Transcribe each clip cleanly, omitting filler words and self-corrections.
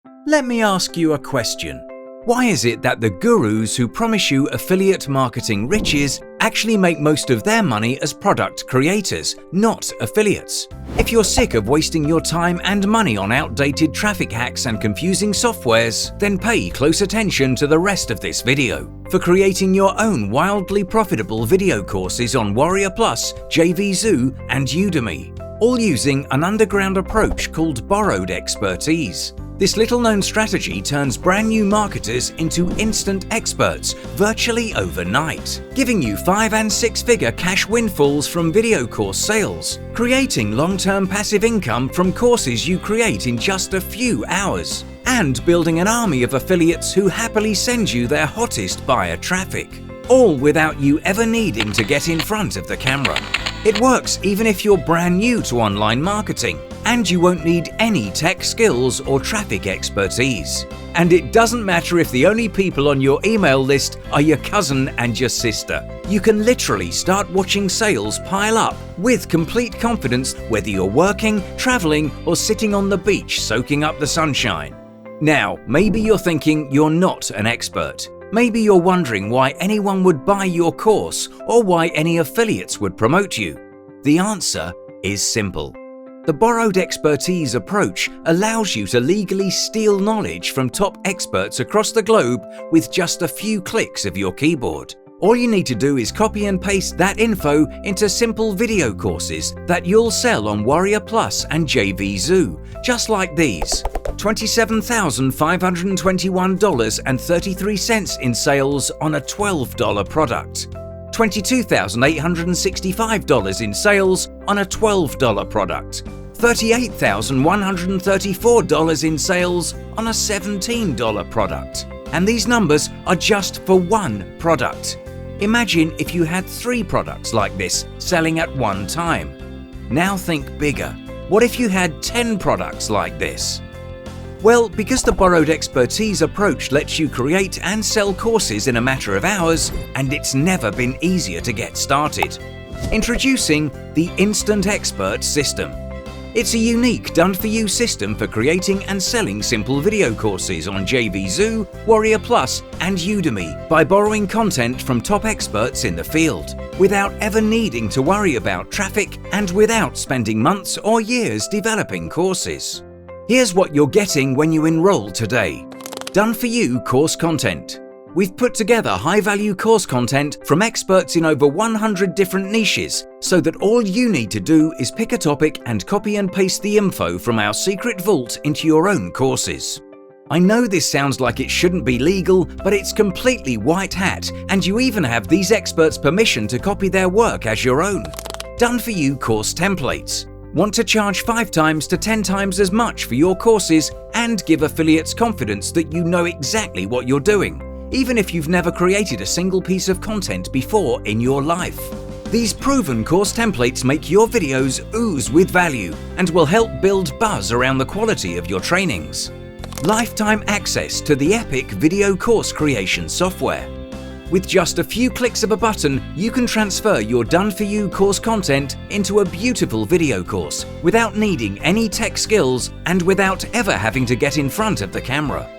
Let me ask you a question. Why is it that the gurus who promise you affiliate marketing riches actually make most of their money as product creators, not affiliates? If you're sick of wasting your time and money on outdated traffic hacks and confusing softwares, then pay close attention to the rest of this video. For creating your own wildly profitable video courses on Warrior Plus, JVZoo, and Udemy, all using an underground approach called borrowed expertise. This little-known strategy turns brand new marketers into instant experts virtually overnight, giving you 5- and 6-figure cash windfalls from video course sales, creating long-term passive income from courses you create in just a few hours, and building an army of affiliates who happily send you their hottest buyer traffic, all without you ever needing to get in front of the camera. It works even if you're brand new to online marketing, and you won't need any tech skills or traffic expertise. And it doesn't matter if the only people on your email list are your cousin and your sister. You can literally start watching sales pile up with complete confidence whether you're working, traveling, or sitting on the beach soaking up the sunshine. Now, maybe you're thinking you're not an expert. Maybe you're wondering why anyone would buy your course or why any affiliates would promote you. The answer is simple. The borrowed expertise approach allows you to legally steal knowledge from top experts across the globe with just a few clicks of your keyboard. All you need to do is copy and paste that info into simple video courses that you'll sell on Warrior Plus and JVZoo, just like these. $27,521.33 in sales on a $12 product. $22,865 in sales on a $12 product. $38,134 in sales on a $17 product. And these numbers are just for one product. Imagine if you had 3 products like this selling at one time. Now think bigger. What if you had 10 products like this? Well, because the borrowed expertise approach lets you create and sell courses in a matter of hours, and it's never been easier to get started. Introducing the Instant Expert System. It's a unique done-for-you system for creating and selling simple video courses on JVZoo, Warrior Plus, and Udemy by borrowing content from top experts in the field, without ever needing to worry about traffic and without spending months or years developing courses. Here's what you're getting when you enroll today. Done-for-you course content. We've put together high-value course content from experts in over 100 different niches, so that all you need to do is pick a topic and copy and paste the info from our secret vault into your own courses. I know this sounds like it shouldn't be legal, but it's completely white hat, and you even have these experts' permission to copy their work as your own. Done-for-you course templates. Want to charge 5 times to 10 times as much for your courses and give affiliates confidence that you know exactly what you're doing, even if you've never created a single piece of content before in your life. These proven course templates make your videos ooze with value and will help build buzz around the quality of your trainings. Lifetime access to the epic video course creation software. With just a few clicks of a button, you can transfer your done-for-you course content into a beautiful video course without needing any tech skills and without ever having to get in front of the camera.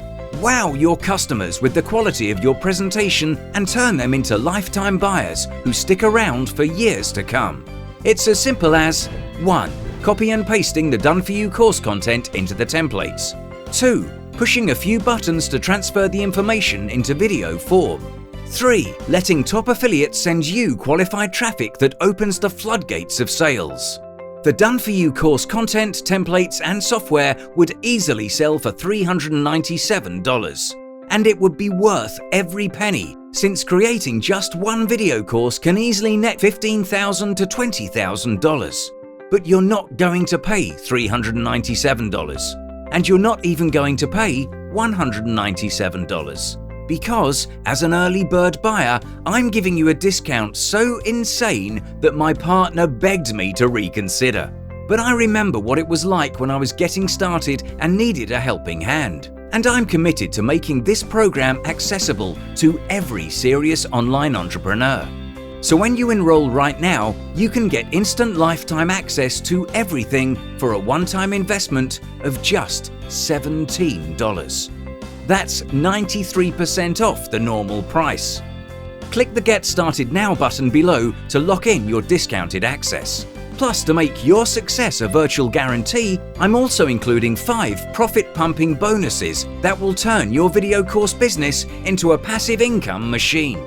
Wow your customers with the quality of your presentation and turn them into lifetime buyers who stick around for years to come. It's as simple as 1. Copy and pasting the done-for-you course content into the templates. 2. Pushing a few buttons to transfer the information into video form. 3. Letting top affiliates send you qualified traffic that opens the floodgates of sales. The done-for-you course content, templates, and software would easily sell for $397. And it would be worth every penny, since creating just one video course can easily net $15,000 to $20,000. But you're not going to pay $397. And you're not even going to pay $197. Because, as an early bird buyer, I'm giving you a discount so insane that my partner begged me to reconsider. But I remember what it was like when I was getting started and needed a helping hand. And I'm committed to making this program accessible to every serious online entrepreneur. So when you enroll right now, you can get instant lifetime access to everything for a one-time investment of just $17. That's 93% off the normal price. Click the Get Started Now button below to lock in your discounted access. Plus, to make your success a virtual guarantee, I'm also including 5 profit-pumping bonuses that will turn your video course business into a passive income machine.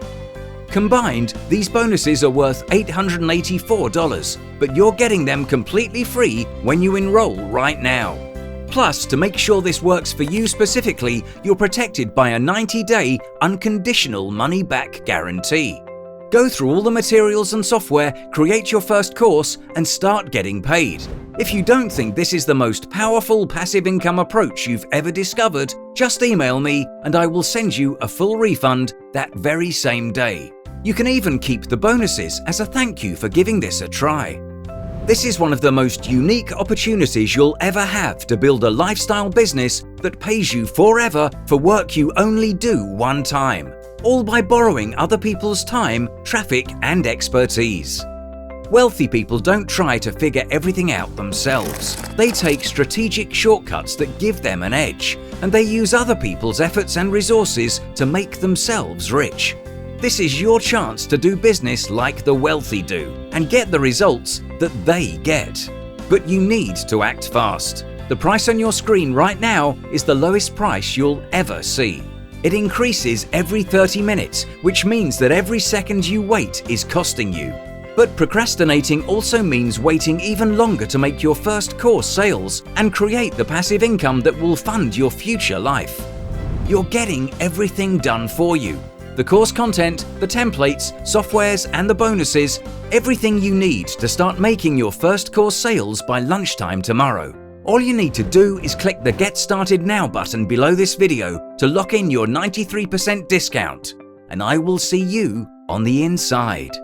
Combined, these bonuses are worth $884, but you're getting them completely free when you enroll right now. Plus, to make sure this works for you specifically, you're protected by a 90-day unconditional money-back guarantee. Go through all the materials and software, create your first course, and start getting paid. If you don't think this is the most powerful passive income approach you've ever discovered, just email me and I will send you a full refund that very same day. You can even keep the bonuses as a thank you for giving this a try. This is one of the most unique opportunities you'll ever have to build a lifestyle business that pays you forever for work you only do one time, all by borrowing other people's time, traffic, and expertise. Wealthy people don't try to figure everything out themselves. They take strategic shortcuts that give them an edge, and they use other people's efforts and resources to make themselves rich. This is your chance to do business like the wealthy do and get the results that they get. But you need to act fast. The price on your screen right now is the lowest price you'll ever see. It increases every 30 minutes, which means that every second you wait is costing you. But procrastinating also means waiting even longer to make your first course sales and create the passive income that will fund your future life. You're getting everything done for you. The course content, the templates, softwares, and the bonuses, everything you need to start making your first course sales by lunchtime tomorrow. All you need to do is click the Get Started Now button below this video to lock in your 93% discount, and I will see you on the inside.